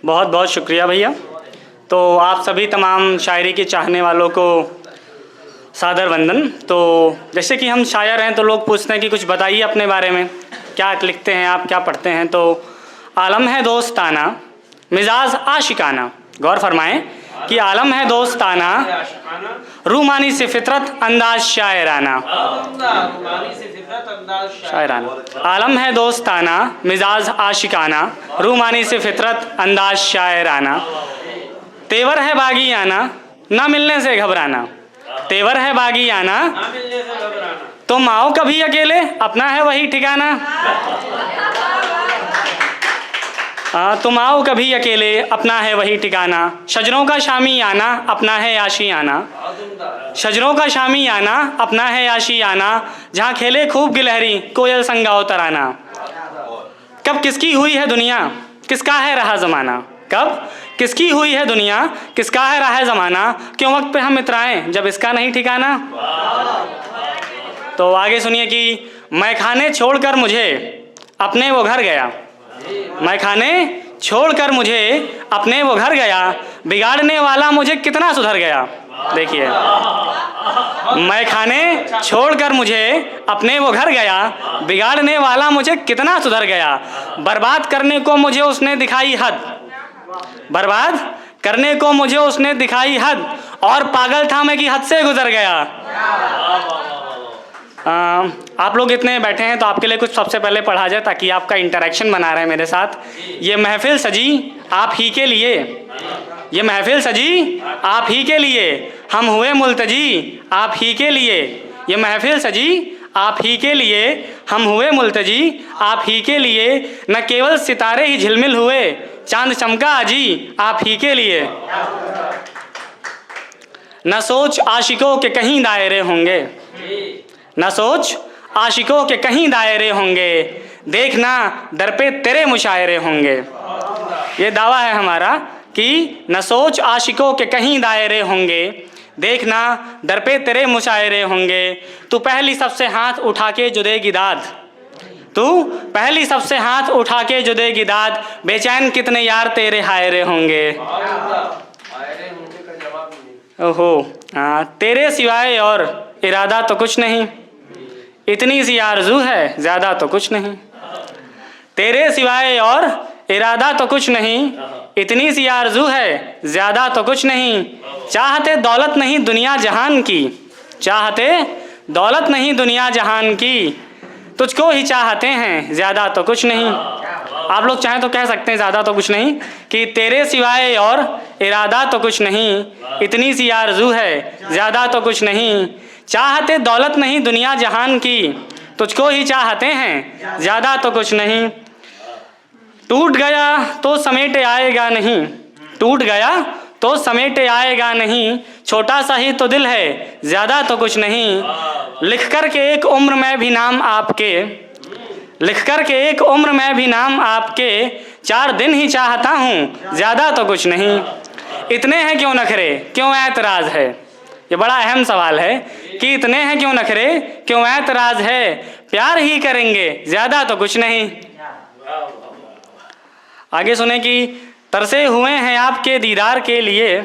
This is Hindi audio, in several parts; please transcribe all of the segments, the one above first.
बहुत बहुत शुक्रिया भैया। तो आप सभी तमाम शायरी के चाहने वालों को सादर वंदन। तो जैसे कि हम शायर हैं तो लोग पूछते हैं कि कुछ बताइए अपने बारे में, क्या लिखते हैं आप, क्या पढ़ते हैं। तो आलम है दोस्ताना मिजाज आशिकाना, गौर फरमाएं कि आलम है दोस्ताना रूमानी से फितरत अंदाज शायराना। आलम है दोस्ताना मिजाज आशिकाना रूमानी से फितरत अंदाज शायराना। तेवर है बागियाना ना मिलने से घबराना, तेवर है बागियाना तुम आओ कभी अकेले अपना है वही ठिकाना। तुम आओ कभी अकेले अपना है वही ठिकाना। शजरों का शामी आना अपना है आशियाना, शजरों का शामी आना अपना है आशियाना। जहाँ खेले खूब गिलहरी कोयल संगाओ तराना। कब किसकी हुई है दुनिया किसका है रहा ज़माना, कब किसकी हुई है दुनिया किसका है रहा ज़माना। क्यों वक्त पे हम इतराएं जब इसका नहीं ठिकाना। तो आगे सुनिए कि मैं खाने छोड़कर मुझे अपने वो घर गया, मैं खाने छोड़कर मुझे अपने वो घर गया। बिगाड़ने वाला मुझे कितना सुधर गया। देखिए, मैं खाने छोड़कर मुझे अपने वो घर गया, बिगाड़ने वाला मुझे कितना सुधर गया। बर्बाद करने को मुझे उसने दिखाई हद, बर्बाद करने को मुझे उसने दिखाई हद। और पागल था मैं कि हद से गुजर गया। आप लोग इतने बैठे हैं तो आपके लिए कुछ सबसे पहले पढ़ा जाए ताकि आपका इंटरेक्शन बना रहे मेरे साथ। ये महफिल सजी आप ही के लिए, ये महफिल सजी आप ही के लिए, हम हुए मुल्तजी आप ही के लिए। ये महफिल सजी आप ही के लिए, हम हुए मुल्तजी आप ही के लिए। न केवल सितारे ही झिलमिल हुए चांद चमका अजी आप ही के लिए। न सोच आशिकों के कहीं दायरे होंगे, न सोच आशिकों के कहीं दायरे होंगे। देखना दर पे तेरे मुशायरे होंगे। ये दावा है हमारा कि न सोच आशिकों के कहीं दायरे होंगे, देखना दर पे तेरे मुशायरे होंगे। तू पहली सबसे हाथ उठा के जो देगी दाद, तू पहली सबसे हाथ उठा के जो देगी दाद। बेचैन कितने यार तेरे हायरे होंगे। ओहो, तेरे सिवाय और इरादा तो कुछ नहीं, इतनी सी आरज़ू है ज़्यादा तो कुछ नहीं। तेरे सिवाय और इरादा तो कुछ नहीं, इतनी सी आरज़ू है ज़्यादा तो कुछ नहीं। चाहते दौलत नहीं दुनिया जहान की, चाहते दौलत नहीं दुनिया जहान की। तुझको ही चाहते हैं ज़्यादा तो कुछ नहीं। आप लोग चाहें तो कह सकते हैं ज़्यादा तो कुछ नहीं कि तेरे सिवाय और इरादा तो कुछ नहीं, इतनी सी आरज़ू है ज़्यादा तो कुछ नहीं। चाहते दौलत नहीं दुनिया जहान की, तुझको ही चाहते हैं ज़्यादा तो कुछ नहीं। टूट गया तो समेटे आएगा नहीं, टूट गया तो समेटे आएगा नहीं। छोटा सा ही तो दिल है ज़्यादा तो कुछ नहीं। लिख कर के एक उम्र में भी नाम आपके, लिख कर के एक उम्र में भी नाम आपके। 4 दिन ही चाहता हूँ ज़्यादा तो कुछ नहीं। इतने हैं क्यों नखरे क्यों ऐतराज़ है, ये बड़ा अहम सवाल है कि इतने हैं क्यों नखरे क्यों ऐतराज़ है। प्यार ही करेंगे ज़्यादा तो कुछ नहीं। आगे सुने कि तरसे हुए हैं आपके दीदार के लिए,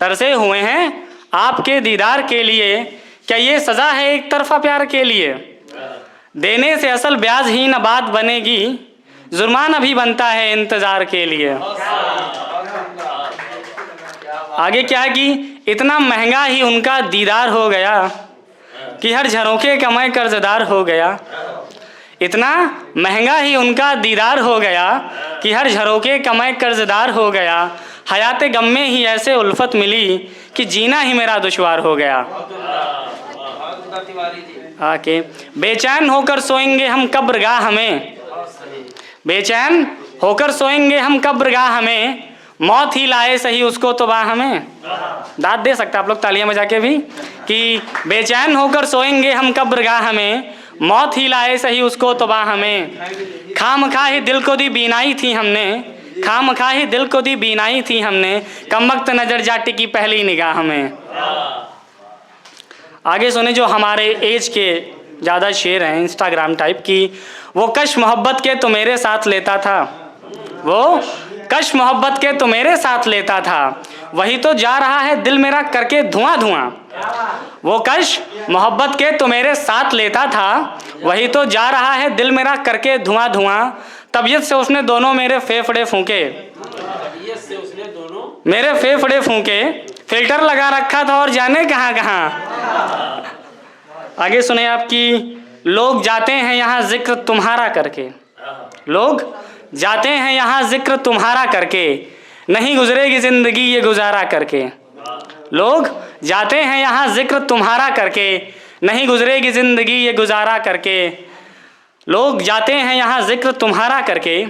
तरसे हुए हैं आपके दीदार के लिए। क्या ये सज़ा है एक तरफा प्यार के लिए। देने से असल ब्याज ही न बात बनेगी, जुर्माना भी बनता है इंतज़ार के लिए। आगे क्या है कि इतना महंगा ही उनका दीदार हो गया कि हर झरोखे का मैं कर्जदार हो गया। इतना महंगा ही उनका दीदार हो गया कि हर झरोखे का मैं कर्जदार हो गया। हयाते गम में ही ऐसे उल्फत मिली कि जीना ही मेरा दुश्वार हो गया। आके बेचैन होकर सोएंगे हम कब्रगाह में, बेचैन होकर सोएंगे हम कब्रगाह में। मौत ही लाए सही उसको तो बाह में। दाद दे सकते आप लोग तालियां बजा के भी कि बेचैन होकर सोएंगे हम कब्रगाह में। मौत ही लाए सही उसको तो बाह में। खामखा ही दिल को दी बीनाई थी हमने, खामखा ही दिल को दी बीनाई थी हमने। कमबख्त नजर जाटी की पहली निगाह में। आगे सुने जो हमारे एज के ज़्यादा शेर हैं इंस्टाग्राम टाइप की। वो कश मोहब्बत के तो मेरे साथ लेता था, वो कश मोहब्बत के तो मेरे साथ लेता था, वही तो जा रहा है दिल मेरा करके धुआं धुआं। वो कश मोहब्बत के तो मेरे साथ लेता था, वही तो जा रहा है दिल मेरा करके धुआं धुआं। तबीयत से उसने दोनों मेरे फेफड़े फूंके, मेरे फेफड़े फूंके, फिल्टर लगा रखा था और जाने कहाँ कहाँ। आगे सुने आपकी, लोग जाते हैं यहाँ जिक्र तुम्हारा करके, लोग जाते हैं यहाँ जिक्र तुम्हारा करके, नहीं गुजरेगी जिंदगी ये गुजारा करके। लोग जाते हैं यहाँ जिक्र तुम्हारा करके, नहीं गुजरेगी जिंदगी ये गुजारा करके। लोग जाते हैं यहाँ जिक्र तुम्हारा करके,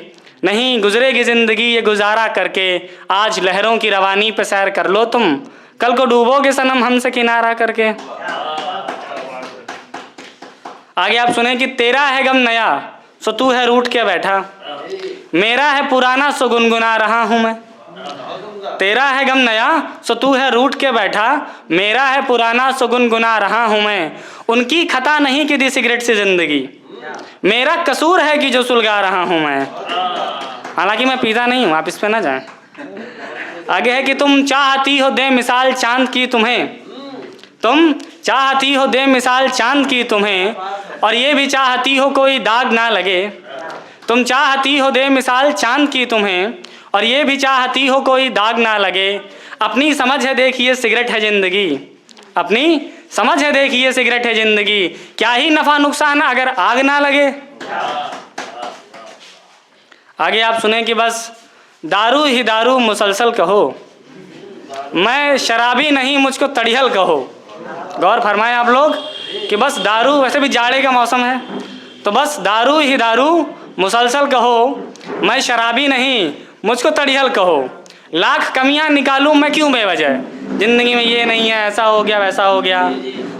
नहीं गुजरेगी जिंदगी ये गुजारा करके। आज लहरों की रवानी पे सैर कर लो तुम, कल को डूबोगे सनम हमसे किनारा करके। आगे आप सुने कि तेरा है गम नया सो तू है रूठ के बैठा, मेरा है पुराना सो गुनगुना रहा हूँ मैं। तेरा है गम नया सो तू है रूठ के बैठा, मेरा है पुराना सो गुनगुना रहा हूँ मैं। उनकी खता नहीं कि दी सिगरेट से जिंदगी, मेरा कसूर है कि जो सुलगा रहा हूँ मैं। हालांकि मैं पीता नहीं हूँ, आप इस पे ना जाएं। आगे है कि तुम चाहती हो दे मिसाल चांद की तुम्हें, तुम चाहती हो दे मिसाल चांद की तुम्हें, और ये भी चाहती हो कोई दाग ना लगे। तुम चाहती हो दे मिसाल चांद की तुम्हें, और ये भी चाहती हो कोई दाग ना लगे। अपनी समझ है देखिए सिगरेट है जिंदगी, अपनी समझ है देखिए सिगरेट है जिंदगी, क्या ही नफा नुकसान अगर आग ना लगे। आगे आप सुने कि बस दारू ही दारू मुसलसल कहो, मैं शराबी नहीं मुझको तड़ियल कहो। गौर फरमाएं आप लोग कि बस दारू, वैसे भी जाड़े का मौसम है, तो बस दारू ही दारू मुसलसल कहो, मैं शराबी नहीं मुझको तड़ियल कहो। लाख कमियां निकालूं मैं क्यों बेवजह, जिंदगी में ये नहीं है ऐसा हो गया वैसा हो गया,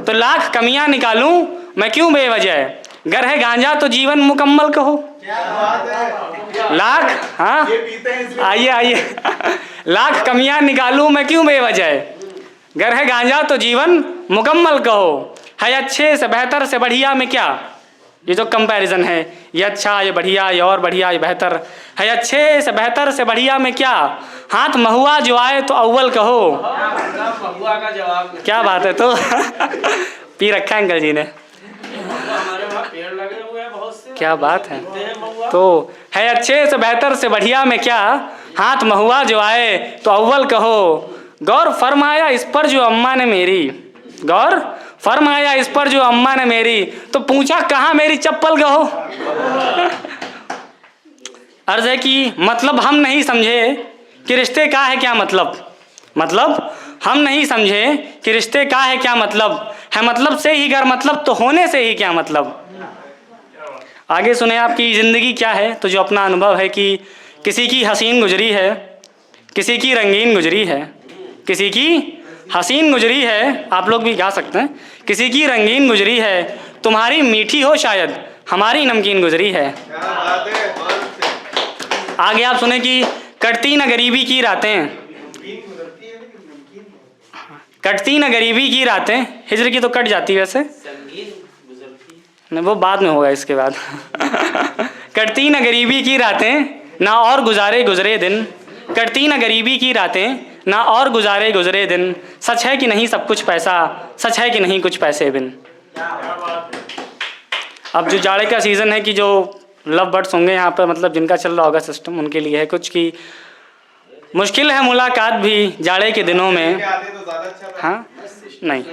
तो लाख कमियां निकालूं मैं क्यों बेवजह। गर है गांजा तो जीवन मुकम्मल कहो। लाख, हाँ आइए आइए, लाख कमियां निकालूं मैं क्यों बेवजह, गर है गांजा तो जीवन मुकम्मल कहो। है अच्छे से बेहतर से बढ़िया में क्या, ये जो कंपैरिजन है, ये अच्छा ये बढ़िया ये और बढ़िया ये बेहतर, है अच्छे से बेहतर से बढ़िया में क्या, हाथ महुआ जो आए तो अव्वल कहो। महुआ का जवाब क्या बात है। तो पी रखा है अंकल जी ने, हमारे वहाँ पेड़ लगे हुए हैं बहुत से, क्या बात है। तो है अच्छे से बेहतर से बढ़िया में क्या, हाथ महुआ जो आए तो अव्वल कहो। गौर फरमाया इस पर जो अम्मा ने मेरी, गौर फरमाया इस पर जो अम्मा ने मेरी, तो पूछा कहाँ मेरी चप्पल कहो। अर्ज है कि मतलब हम नहीं समझे कि रिश्ते का है क्या मतलब, मतलब हम नहीं समझे कि रिश्ते का है क्या मतलब, है मतलब से ही गर मतलब तो होने से ही क्या मतलब। आगे सुने आपकी ज़िंदगी क्या है, तो जो अपना अनुभव है कि किसी की हसीन गुजरी है, किसी की रंगीन गुजरी है, किसी की हसीन गुजरी है, आप लोग भी गा सकते हैं, किसी की रंगीन गुजरी है, तुम्हारी मीठी हो शायद हमारी नमकीन गुजरी है। आगे आप सुने कि कटती न गरीबी की रातें, कटती न गरीबी की रातें, हिजर की तो कट जाती है वैसे, नहीं वो बाद में होगा इसके बाद। कटती न गरीबी की रातें ना और गुजारे गुजरे दिन, कटती न गरीबी की रातें ना और गुजारे गुजरे दिन, सच है कि नहीं सब कुछ पैसा, सच है कि नहीं कुछ पैसे बिन। अब जो जाड़े का सीज़न है कि जो लव बर्ड्स होंगे यहाँ पर, मतलब जिनका चल रहा होगा सिस्टम, उनके लिए है कुछ कि मुश्किल है मुलाकात भी जाड़े के दिनों में। हाँ नहीं,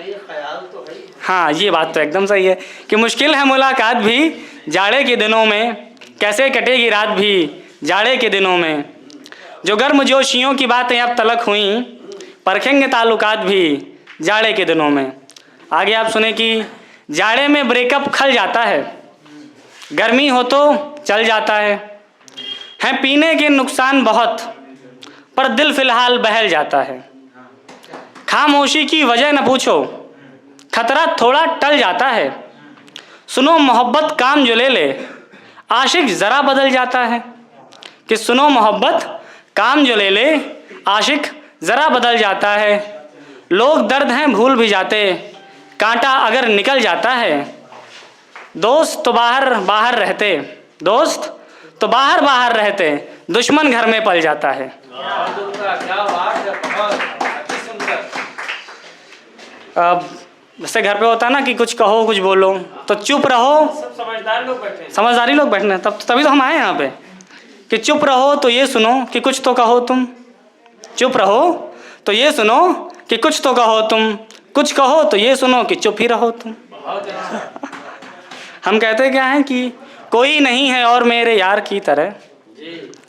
हाँ ये बात तो एकदम सही है कि मुश्किल है मुलाकात भी जाड़े के दिनों में, कैसे कटेगी रात भी जाड़े के दिनों में। जो गर्म जोशियों की बातें अब तलक हुई, परखेंगे ताल्लुकात भी जाड़े के दिनों में। आगे आप सुने कि जाड़े में ब्रेकअप खल जाता है, गर्मी हो तो चल जाता है पीने के नुकसान बहुत, पर दिल फिलहाल बहल जाता है। खामोशी की वजह न पूछो, खतरा थोड़ा टल जाता है। सुनो मोहब्बत काम जो ले ले, आशिक ज़रा बदल जाता है। कि सुनो मोहब्बत काम जो ले ले, आशिक ज़रा बदल जाता है। लोग दर्द हैं भूल भी जाते, कांटा अगर निकल जाता है। दोस्त तो बाहर बाहर रहते, दोस्त तो बाहर बाहर रहते दुश्मन घर में पल जाता है। अब जैसे घर पे होता है ना कि कुछ कहो कुछ बोलो तो चुप रहो, सब समझदार लोग बैठे हैं। समझदारी लोग बैठने हैं, तभी तो हम आए यहाँ पे कि चुप रहो तो ये सुनो कि कुछ तो कहो तुम, चुप रहो तो ये सुनो कि कुछ तो कहो तुम, कुछ कहो तो ये सुनो कि चुप ही रहो तुम। हम कहते क्या हैं कि कोई नहीं है और मेरे यार की तरह,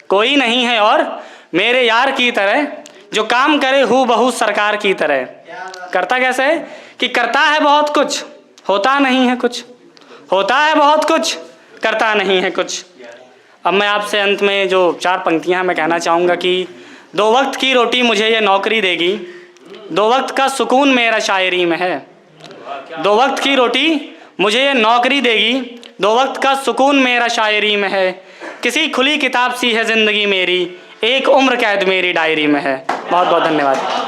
कोई नहीं है और मेरे यार की तरह, जो काम करे हूबहू सरकार की तरह। करता कैसे है कि करता है बहुत कुछ, होता नहीं है कुछ, होता है बहुत कुछ, करता नहीं है कुछ। अब मैं आपसे अंत में जो 4 पंक्तियां मैं कहना चाहूँगा कि 2 वक्त की रोटी मुझे ये नौकरी देगी, 2 वक्त का सुकून मेरा शायरी में है। 2 वक्त की रोटी मुझे ये नौकरी देगी, 2 वक्त का सुकून मेरा शायरी में है। किसी खुली किताब सी है ज़िंदगी मेरी, 1 उम्र कैद मेरी डायरी में है। बहुत बहुत धन्यवाद।